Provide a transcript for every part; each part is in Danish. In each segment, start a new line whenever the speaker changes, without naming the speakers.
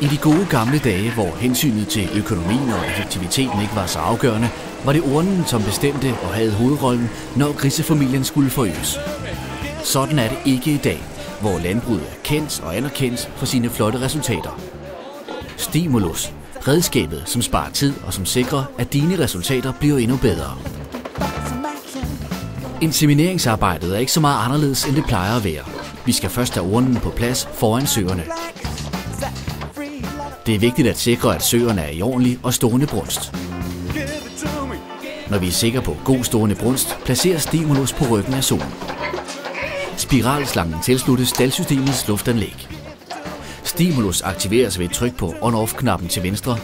I de gode gamle dage, hvor hensynet til økonomien og effektiviteten ikke var så afgørende, var det urnen, som bestemte og havde hovedrollen, når grisefamilien skulle forøges. Sådan er det ikke i dag, hvor landbruget er kendt og anerkendt for sine flotte resultater. Stimulus, redskabet, som sparer tid og som sikrer, at dine resultater bliver endnu bedre. Insemineringsarbejdet er ikke så meget anderledes, end det plejer at være. Vi skal først have urnen på plads foran søerne. Det er vigtigt at sikre, at søerne er i ordentlig og stående brunst. Når vi er sikre på god stående brunst, placeres Stimulus på ryggen af soen. Spiralslangen tilsluttes staldssystemets luftanlæg. Stimulus aktiveres ved et tryk på on-off-knappen til venstre.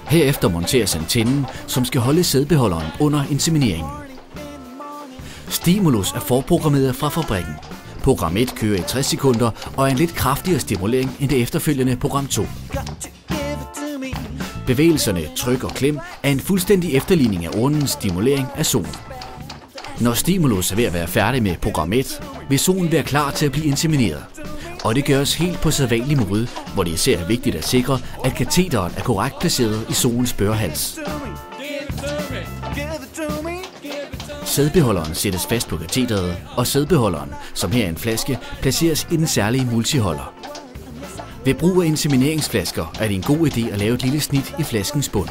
Herefter monteres antennen, som skal holde sædbeholderen under insemineringen. Stimulus er forprogrammeret fra fabrikken. Program 1 kører i 60 sekunder og er en lidt kraftigere stimulering end det efterfølgende program 2. Bevægelserne, tryk og klem er en fuldstændig efterligning af urnens stimulering af soen. Når Stimulus er ved at være færdig med program 1, vil soen være klar til at blive insemineret. Og det gøres helt på sædvanlig måde, hvor det især er vigtigt at sikre, at katheteret er korrekt placeret i soens børehals. Sædbeholderen sættes fast på katheteret, og sædbeholderen, som her er en flaske, placeres i den særlige multiholder. Ved brug af insemineringsflasker er det en god idé at lave et lille snit i flaskens bund.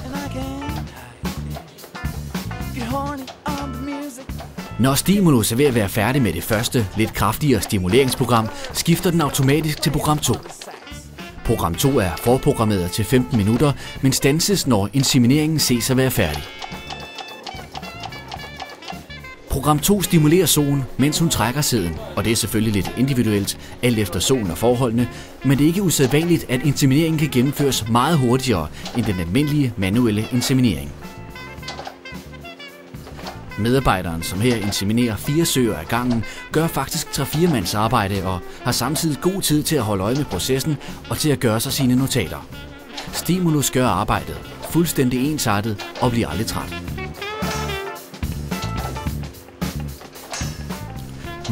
Når Stimulus er ved at være færdig med det første, lidt kraftigere stimuleringsprogram, skifter den automatisk til program 2. Program 2 er forprogrammeret til 15 minutter, men standses, når insemineringen ses at være færdig. Program 2 stimulerer soen, mens hun trækker sæden, og det er selvfølgelig lidt individuelt, alt efter soen og forholdene, men det er ikke usædvanligt, at insemineringen kan gennemføres meget hurtigere end den almindelige manuelle inseminering. Medarbejderen, som her inseminerer 4 søer ad gangen, gør faktisk 3-4 mands arbejde og har samtidig god tid til at holde øje med processen og til at gøre sig sine notater. Stimulus gør arbejdet fuldstændig ensartet og bliver aldrig træt.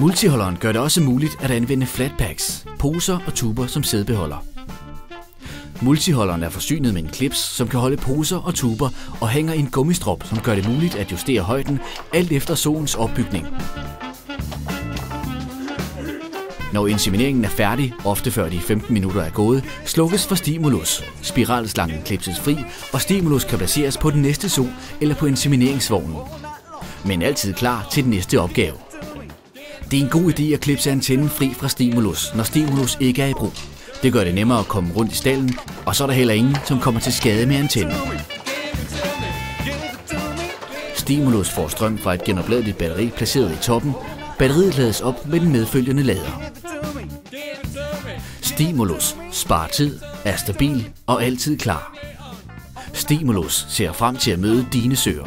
Multiholderen gør det også muligt at anvende flatpacks, poser og tuber som sædbeholder. Multiholderen er forsynet med en klips, som kan holde poser og tuber og hænger i en gummistrop, som gør det muligt at justere højden alt efter soens opbygning. Når insemineringen er færdig, ofte før de 15 minutter er gået, slukkes for Stimulus. Spiralslangen klipses fri, og Stimulus kan placeres på den næste so eller på insemineringsvognen. Men altid klar til den næste opgave. Det er en god idé at klipse antennen fri fra Stimulus, når Stimulus ikke er i brug. Det gør det nemmere at komme rundt i stalden, og så er der heller ingen, som kommer til skade med antennen. Stimulus får strøm fra et genopladeligt batteri placeret i toppen. Batteriet lades op med den medfølgende lader. Stimulus sparer tid, er stabil og altid klar. Stimulus ser frem til at møde dine søer.